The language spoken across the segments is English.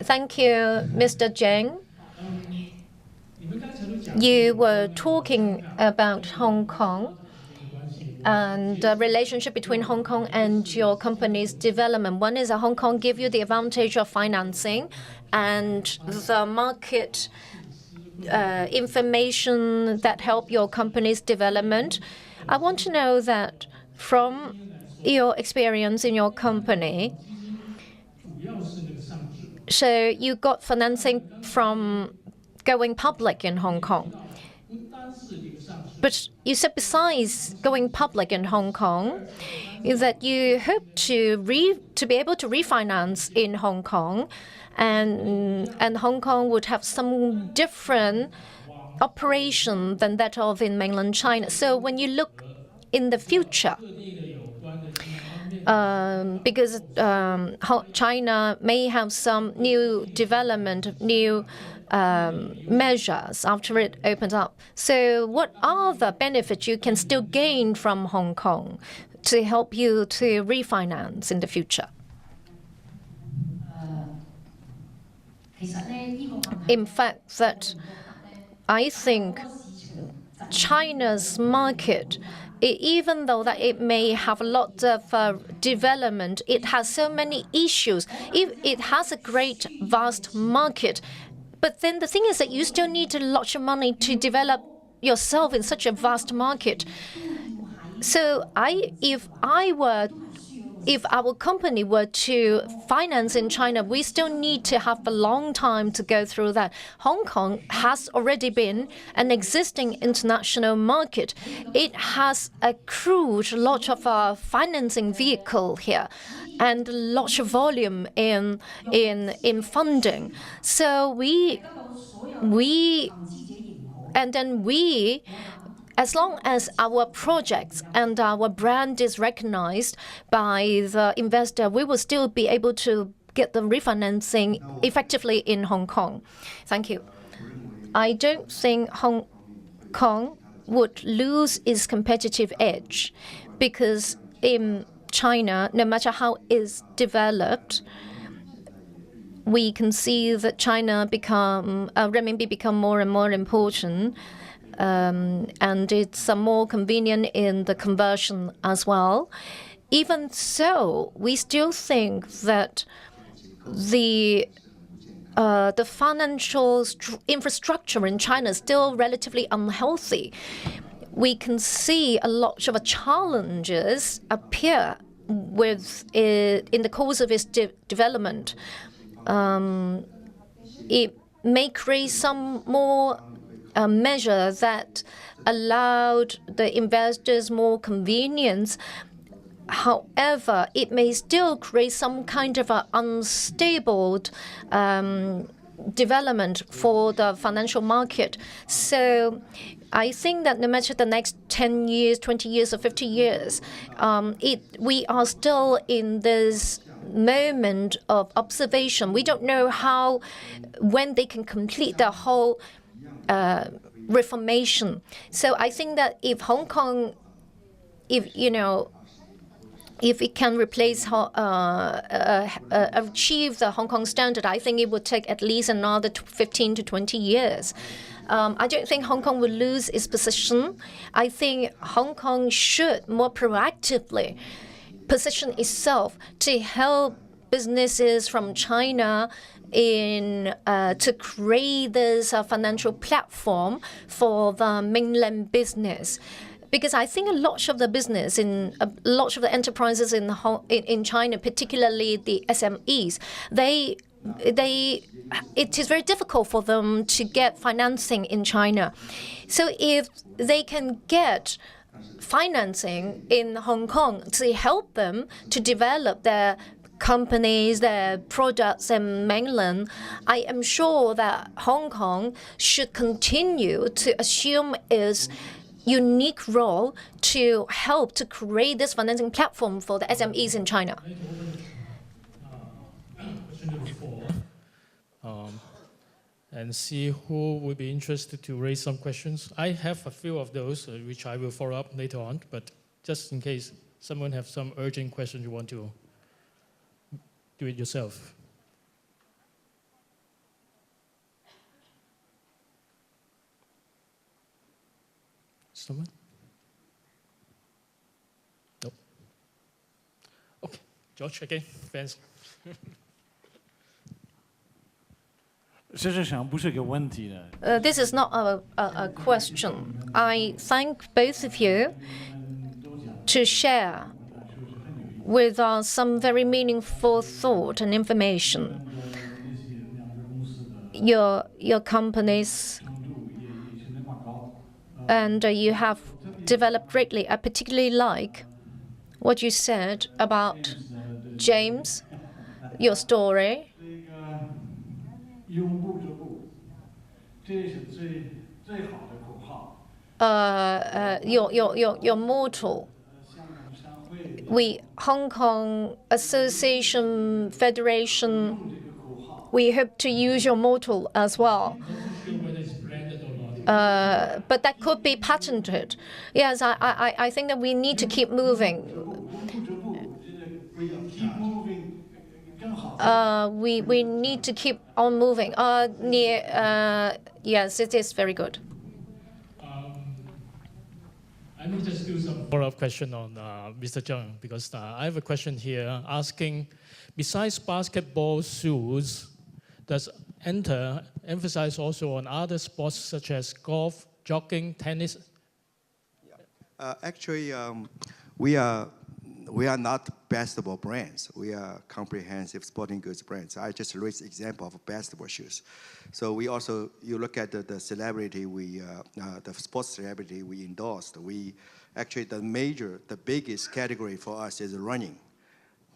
Thank you, Mr. Zheng. You were talking about Hong Kong and the relationship between Hong Kong and your company's development. One is that Hong Kong give you the advantage of financing and the market information that help your company's development. I want to know that from your experience in your company, so you got financing from going public in Hong Kong. But you said besides going public in Hong Kong, is that you hope to be able to refinance in Hong Kong, and Hong Kong would have some different operation than that of in mainland China. So when you look in the future, because China may have some new development, new measures after it opens up. So what are the benefits you can still gain from Hong Kong to help you to refinance in the future? In fact, that I think China's market, even though that it may have a lot of development, it has so many issues. It has a great, vast market. But then the thing is that you still need a lot of money to develop yourself in such a vast market. So if our company were to finance in China, we still need to have a long time to go through that. Hong Kong has already been an existing international market. It has accrued a lot of financing vehicle here and lots of volume in funding. So as long as our projects and our brand is recognized by the investor, we will still be able to get the refinancing effectively in Hong Kong. Thank you. I don't think Hong Kong would lose its competitive edge because in China, no matter how it's developed, we can see that renminbi become more and more important. And it's more convenient in the conversion as well. Even so, we still think that the financial infrastructure in China is still relatively unhealthy. We can see a lot of challenges appear in the course of its development. It may create some more measure that allowed the investors more convenience. However, it may still create some kind of unstable development for the financial market. So I think that no matter the next 10 years, 20 years, or 50 years, we are still in this moment of observation. We don't know when they can complete the whole reformation. So I think that if Hong Kong, if it can achieve the Hong Kong standard, I think it would take at least another 15 to 20 years. I don't think Hong Kong will lose its position. I think Hong Kong should more proactively position itself to help businesses from China to create this financial platform for the mainland business. Because I think a lot of the enterprises in China, particularly the SMEs, it is very difficult for them to get financing in China. So if they can get financing in Hong Kong to help them to develop their companies, their products in mainland, I am sure that Hong Kong should continue to assume its unique role to help to create this financing platform for the SMEs in China. And see who would be interested to raise some questions. I have a few of those, which I will follow up later on, but just in case someone has some urgent questions you want to do it yourself. Someone? Nope. Okay, George again. Thanks. 这实际上不是个问题的。This is not a question. I thank both of you to share with us some very meaningful thought and information. Your companies and you have developed greatly. I particularly like what you said about James, your story. 拥护之路，这是最好的口号。Your motto. We Hong Kong Association Federation. We hope to use your motto as well. But that could be patented. Yes, I think that we need to keep moving. We need to keep on moving. Yes, it is very good. Let me just do some follow-up question on Mr. Zheng, because I have a question here asking, besides basketball shoes, does ANTA emphasize also on other sports such as golf, jogging, tennis? Actually, we are not basketball brands. We are comprehensive sporting goods brands. I just raised example of basketball shoes. So we also, you look at the celebrity, the sports celebrity we endorsed. We actually, the biggest category for us is running.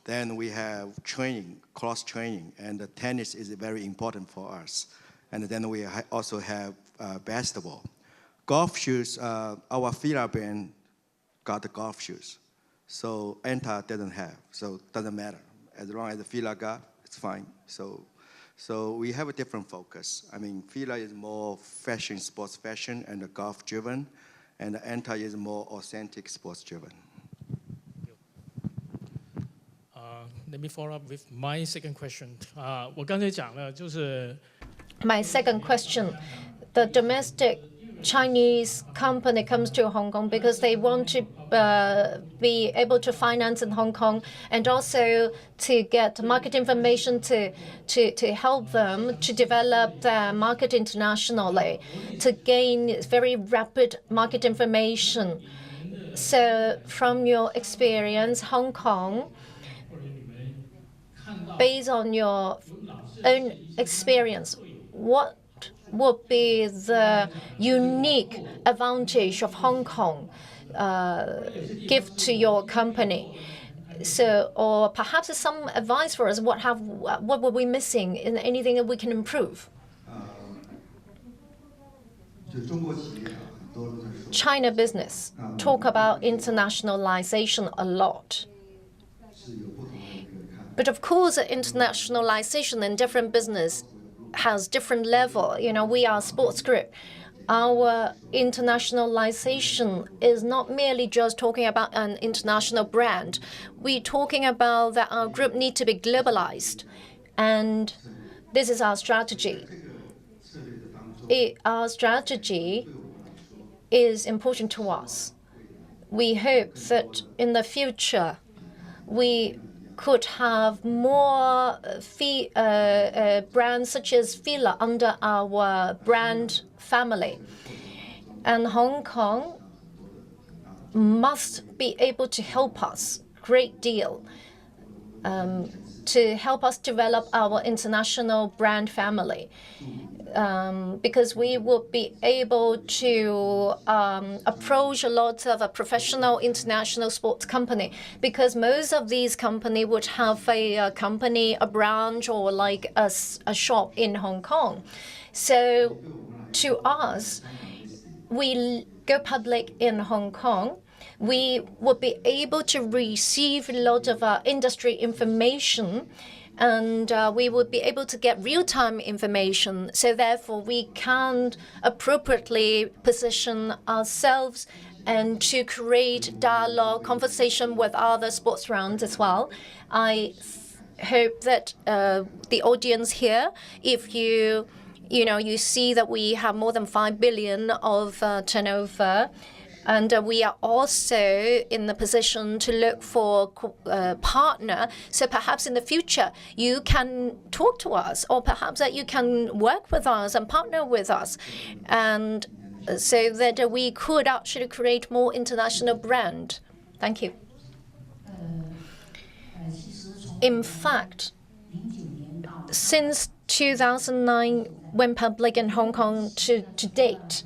Then we have training, cross training, and the tennis is very important for us. And then we also have basketball. Golf shoes, our Fila brand got the golf shoes. So ANTA doesn't have, so it doesn't matter. As long as the Fila got, it's fine. So we have a different focus. I mean, Fila is more fashion, sports fashion, and golf driven, and ANTA is more authentic sports driven. Let me follow up with my second question. 我刚才讲了，就是 My second question, the domestic Chinese company comes to Hong Kong because they want to be able to finance in Hong Kong and also to get market information to help them to develop their market internationally, to gain very rapid market information. So from your experience, Hong Kong, based on your own experience, what would be the unique advantage of Hong Kong give to your company? So, or perhaps some advice for us. What were we missing? In anything that we can improve? China business talk about internationalization a lot. But of course, internationalization in different business has different level. You know, we are a sports group. Our internationalization is not merely just talking about an international brand. We're talking about that our group need to be globalized. And this is our strategy. Our strategy is important to us. We hope that in the future, we could have more brands such as Fila under our brand family. And Hong Kong must be able to help us a great deal to help us develop our international brand family. Because we will be able to approach a lot of a professional international sports company, because most of these companies would have a company, a branch, or like a shop in Hong Kong. So to us, we go public in Hong Kong, we will be able to receive a lot of industry information, and we will be able to get real-time information. So therefore, we can appropriately position ourselves and to create dialogue, conversation with other sports rounds as well. I hope that the audience here, if you see that we have more than 5 billion of turnover, And we are also in the position to look for a partner. So perhaps in the future, you can talk to us, or perhaps that you can work with us and partner with us. And so that we could actually create more international brand. Thank you. In fact, since 2009 went public in Hong Kong to date,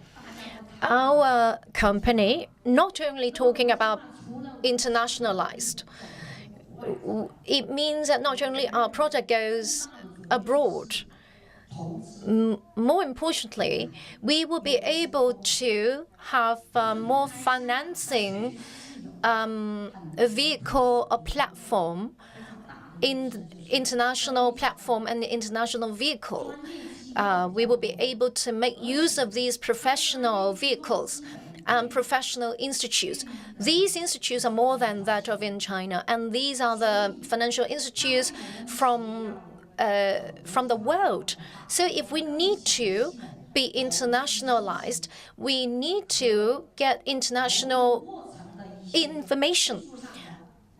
our company not only talking about internationalized, it means that not only our product goes abroad, more importantly, we will be able to have more financing a vehicle, a platform, in international platform and international vehicle. We will be able to make use of these professional vehicles and professional institutes. These institutes are more than that of in China, and these are the financial institutes from the world. So if we need to be internationalized, we need to get international information.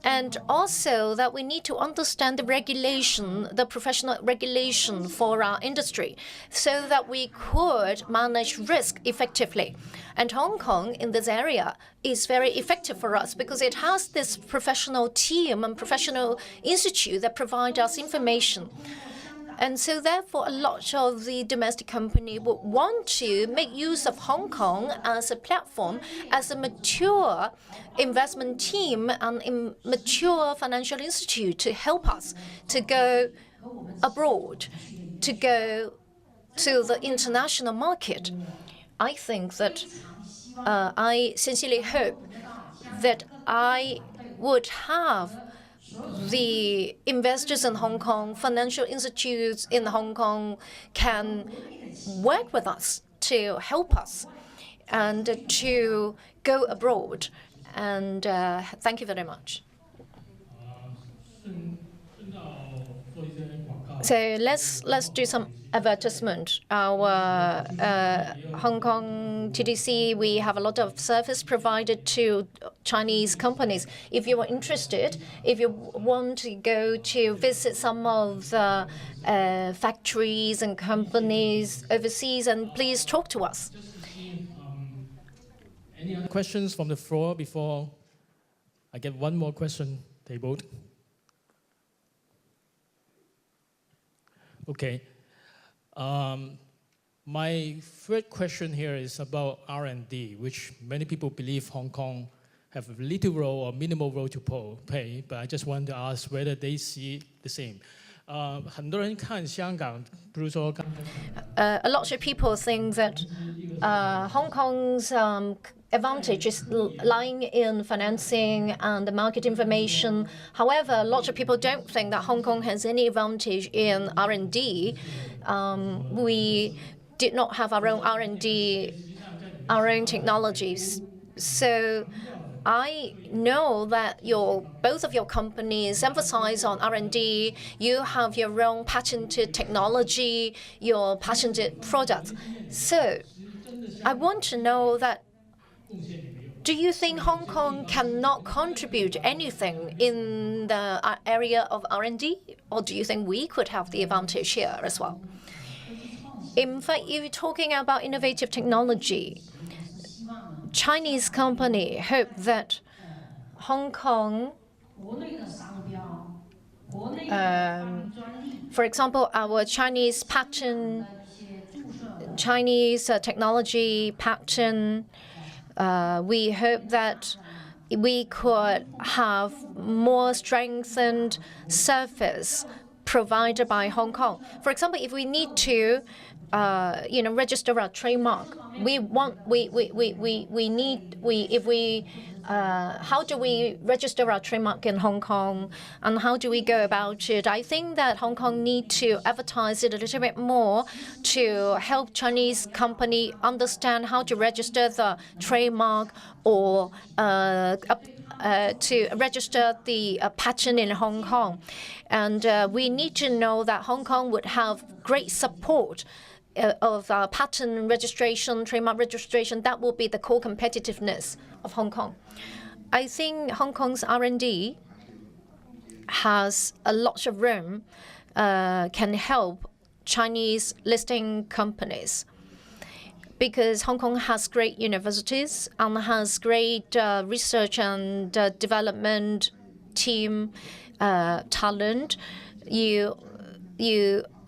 And also that we need to understand the regulation, the professional regulation for our industry, so that we could manage risk effectively. And Hong Kong in this area is very effective for us because it has this professional team and professional institute that provide us information. And so therefore, a lot of the domestic company would want to make use of Hong Kong as a platform, as a mature investment team and a mature financial institute to help us to go abroad, to go to the international market. I think that I sincerely hope that I would have the investors in Hong Kong, financial institutes in Hong Kong can work with us to help us and to go abroad. And thank you very much. So let's do some advertisement. Our Hong Kong TDC, we have a lot of service provided to Chinese companies. If you are interested, if you want to go to visit some of the factories and companies overseas, and please talk to us. Any other questions from the floor before I get one more question tabled? Okay. My third question here is about R&D, which many people believe Hong Kong have a little role or minimal role to play, but I just want to ask whether they see the same. 很多人看香港，比如说刚才 A lot of people think that Hong Kong's advantage is lying in financing and the market information. However, a lot of people don't think that Hong Kong has any advantage in R&D. We did not have our own R&D, our own technologies. So I know that both of your companies emphasize on R&D. You have your own patented technology, your patented products. So I want to know that, do you think Hong Kong cannot contribute anything in the area of R&D? Or do you think we could have the advantage here as well? In fact, if you're talking about innovative technology, Chinese company hope that Hong Kong, for example, our Chinese patent, Chinese technology patent, we hope that we could have more strengthened service provided by Hong Kong. For example, if we need to register our trademark, how do we register our trademark in Hong Kong, and how do we go about it? I think that Hong Kong need to advertise it a little bit more to help Chinese company understand how to register the trademark or to register the patent in Hong Kong. And we need to know that Hong Kong would have great support patent registration, trademark registration. That will be the core competitiveness of Hong Kong. I think Hong Kong's R&D has a lot of room, can help Chinese listing companies, because Hong Kong has great universities and has great research and development team talent. You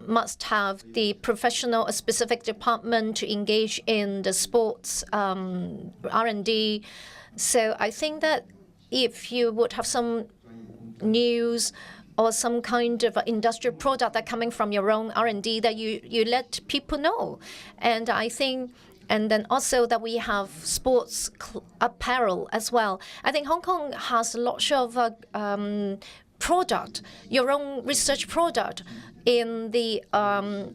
must have the professional, a specific department to engage in the sports R&D. So I think that if you would have some news or some kind of industrial product that coming from your own R&D, that you let people know. And I think, and then also that we have sports apparel as well. I think Hong Kong has a lot of product, your own research product in the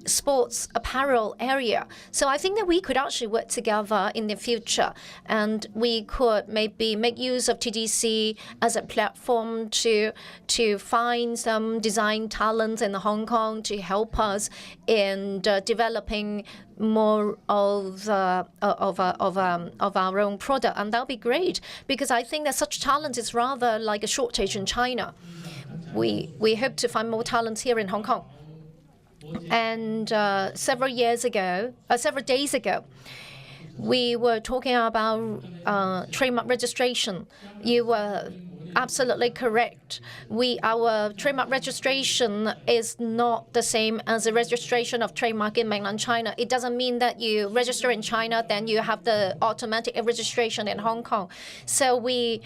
sports apparel area. So I think that we could actually work together in the future, and we could maybe make use of TDC as a platform to find some design talents in Hong Kong to help us in developing more of our own product, and that'll be great, because I think that such talent is rather like a shortage in China. We hope to find more talents here in Hong Kong. And several days ago, we were talking about trademark registration. You were absolutely correct. Our trademark registration is not the same as the registration of trademark in mainland China. It doesn't mean that you register in China, then you have the automatic registration in Hong Kong. So we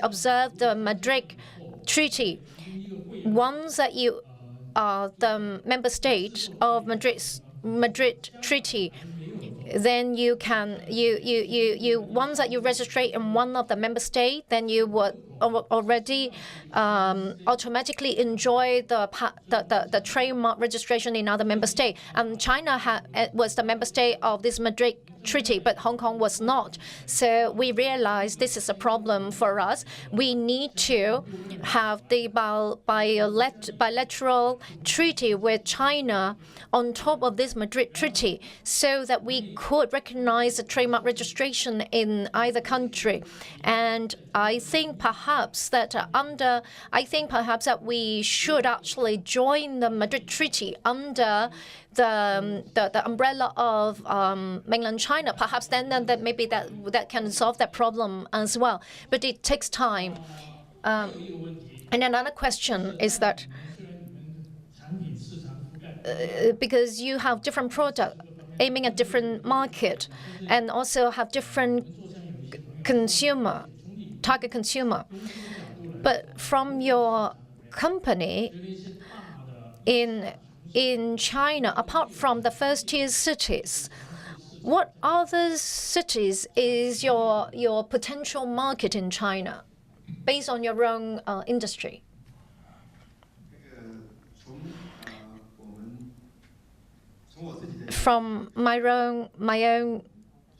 observed the Madrid Treaty. Once that you are the member state of Madrid Treaty, then you can once that you register in one of the member states, then you would already automatically enjoy the trademark registration in other member states. And China was the member state of this Madrid Treaty, but Hong Kong was not. So we realized this is a problem for us. We need to have the bilateral treaty with China on top of this Madrid Treaty, so that we could recognize the trademark registration in either country. And I think perhaps that we should actually join the Madrid Treaty under the umbrella of mainland China. Perhaps then that maybe that can solve that problem as well. But it takes time. And another question is that because you have different product aiming at different market, and also have different target consumer. But from your company in China, apart from the first-tier cities, what other cities is your potential market in China, based on your own industry? From my own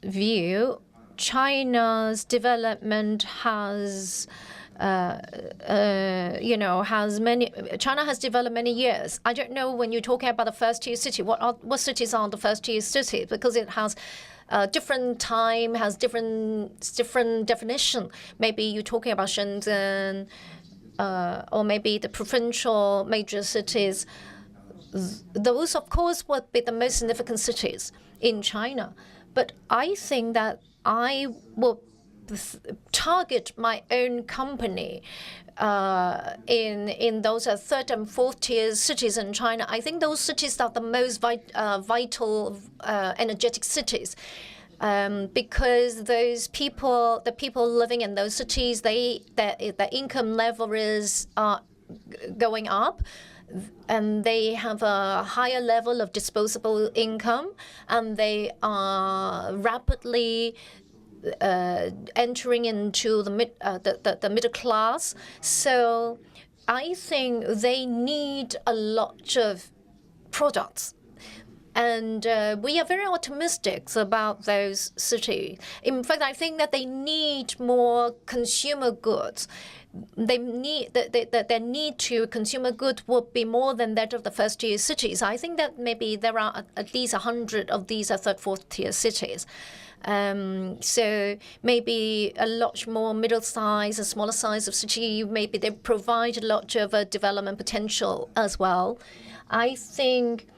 view, China's development has China has developed many years. I don't know, when you're talking about the first-tier city, what cities are the first-tier city, because it has different time, has different definition. Maybe you're talking about Shenzhen, or maybe the provincial major cities. Those, of course, would be the most significant cities in China. But I think that I will target my own company in those third and fourth tier cities in China. I think those cities are the most vital, energetic cities. Because those people, the people living in those cities, their income level is going up, and they have a higher level of disposable income, and they are rapidly entering into the middle class. So I think they need a lot of products. And we are very optimistic about those cities. In fact, I think that they need more consumer goods. Their need to consumer goods would be more than that of the first-tier cities. I think that maybe there are at least 100 of these third, fourth-tier cities. So maybe a lot more middle size, a smaller size of city. Maybe they provide a lot of development potential as well. I think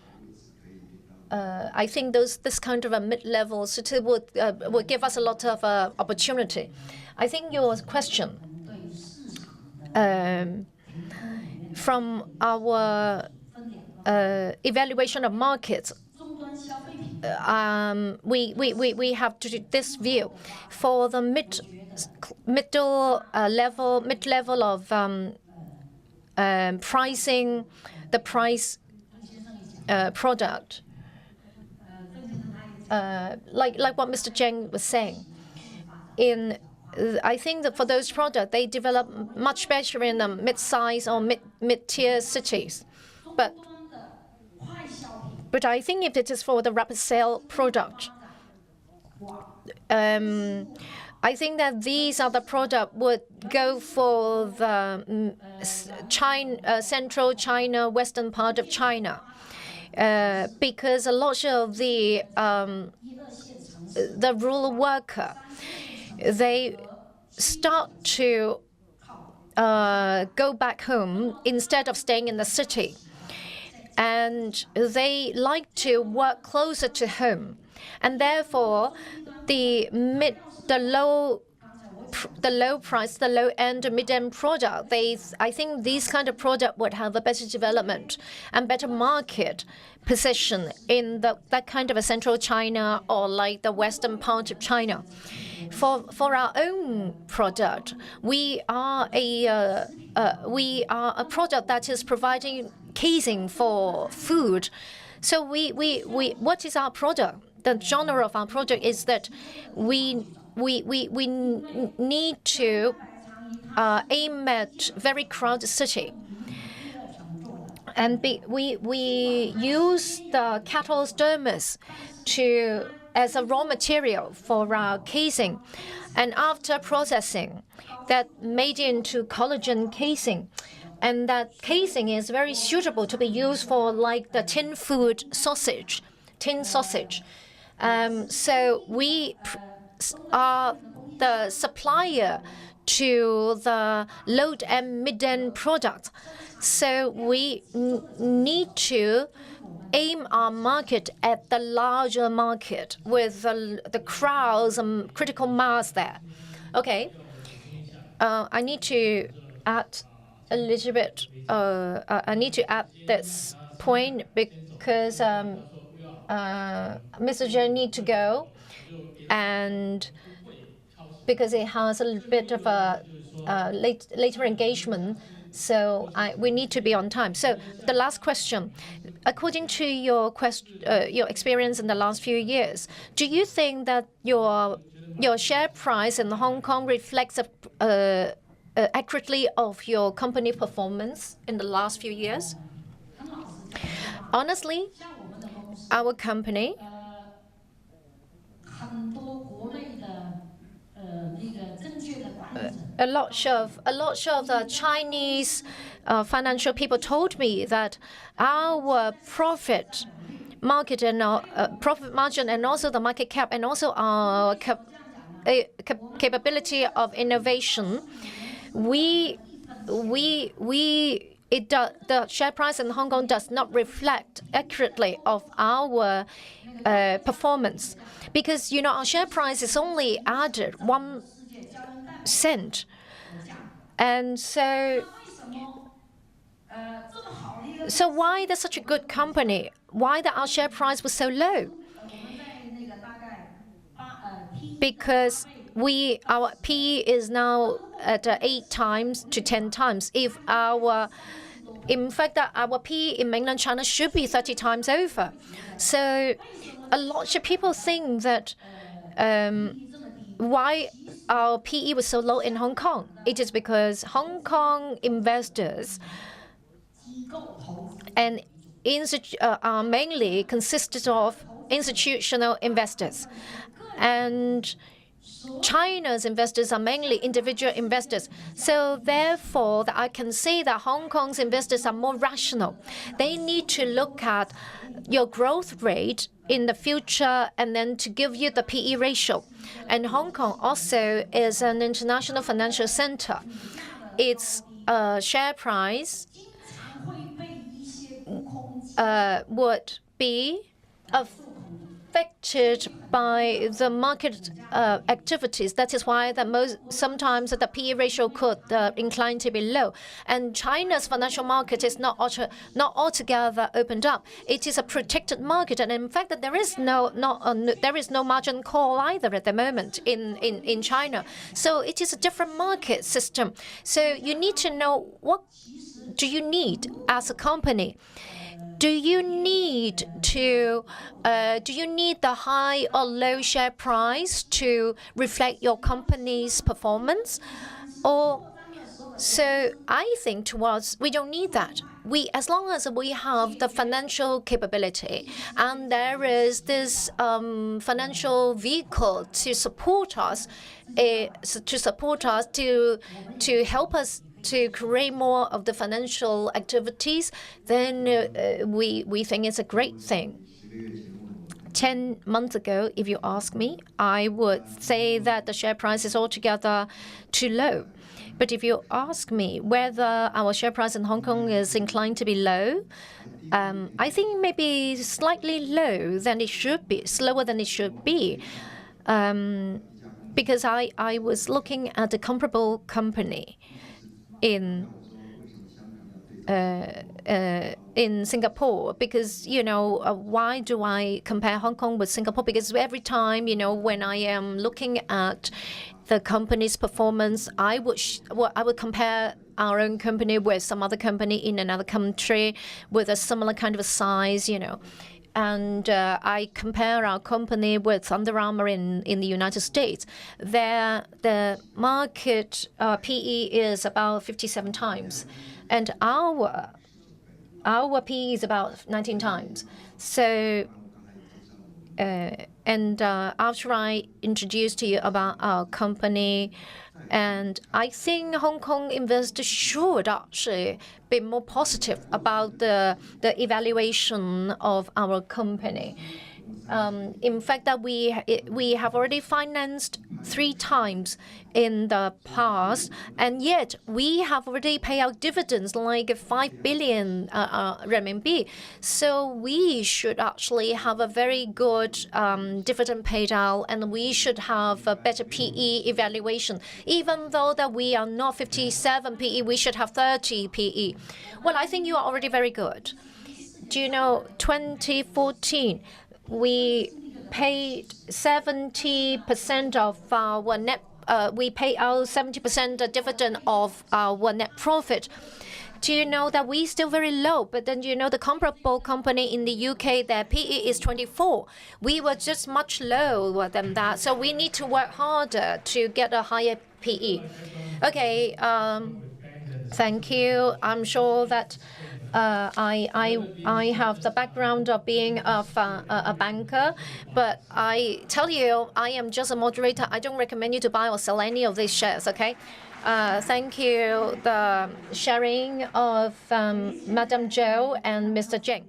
this kind of a mid-level city would give us a lot of opportunity. I think your question from our evaluation of markets, we have to do this view for the mid-level of pricing, the price product. Like what Mr. Zheng was saying, I think that for those products, they develop much better in the mid-size or mid-tier cities. But I think if it is for the rapid sale product, I think that these are the products would go for the central China, western part of China, because a lot of the rural worker, they start to go back home instead of staying in the city. And they like to work closer to home. And therefore, the low price, the low-end, mid-end product, I think these kind of product would have a better development and better market position in that kind of a central China or like the western part of China. For our own product, we are a product that is providing casing for food. So what is our product? The genre of our product is that we need to aim at very crowded city. And we use the cattle's dermis as a raw material for our casing. And after processing, that made into collagen casing. And that casing is very suitable to be used for like the tin sausage. So we are the supplier to the low and mid-end products. So we need to aim our market at the larger market with the crowds and critical mass there. Okay. I need to add a little bit. I need to add this point because Mr. Zheng need to go, and because it has a little bit of a later engagement, so we need to be on time. So the last question, according to your experience in the last few years, do you think that your share price in Hong Kong reflects accurately of your company performance in the last few years? Honestly, our company a lot of the Chinese financial people told me that our profit margin and also the market cap and also our capability of innovation, the share price in Hong Kong does not reflect accurately of our performance, because our share price is only added 1 cent, and so why there's such a good company? Why our share price was so low? Because our PE is now at 8 times to 10 times. In fact, our PE in mainland China should be 30 times over. So a lot of people think that why our PE was so low in Hong Kong. It is because Hong Kong investors and are mainly consisted of institutional investors. And China's investors are mainly individual investors. So therefore, I can say that Hong Kong's investors are more rational. They need to look at your growth rate in the future and then to give you the PE ratio. And Hong Kong also is an international financial center. Its share price would be affected by the market activities. That is why sometimes the PE ratio could incline to be low. And China's financial market is not altogether opened up. It is a protected market, and in fact, there is no margin call either at the moment in China. So it is a different market system. So you need to know what do you need as a company. Do you need the high or low share price to reflect your company's performance? So I think we don't need that. As long as we have the financial capability and there is this financial vehicle to support us, to help us to create more of the financial activities, then we think it's a great thing. 10 months ago, if you ask me, I would say that the share price is altogether too low. But if you ask me whether our share price in Hong Kong is inclined to be low, I think maybe slightly low than it should be, slower than it should be. Because I was looking at a comparable company in Singapore, because why do I compare Hong Kong with Singapore? Because every time when I am looking at the company's performance, I would compare our own company with some other company in another country with a similar kind of size, And I compare our company with Under Armour in the United States. The market PE is about 57 times, and our PE is about 19 times. So, after I introduced to you about our company, and I think Hong Kong investors should actually be more positive about the evaluation of our company. In fact, that we have already financed 3 times in the past, and yet we have already paid out dividends like 5 billion renminbi. So we should actually have a very good dividend paid out, and we should have a better PE evaluation. Even though that we are not 57 PE, we should have 30 PE. Well, I think you are already very good. Do you know 2014? We paid 70% of our net. We paid out 70% dividend of our net profit. Do you know that we still very low? But then the comparable company in the UK, their PE is 24. We were just much lower than that. So we need to work harder to get a higher PE. Okay. Thank you. I'm sure that. I have the background of being a banker, but I tell you, I am just a moderator. I don't recommend you to buy or sell any of these shares, okay? Thank you, the sharing of Madam Zhou and Mr. Jing.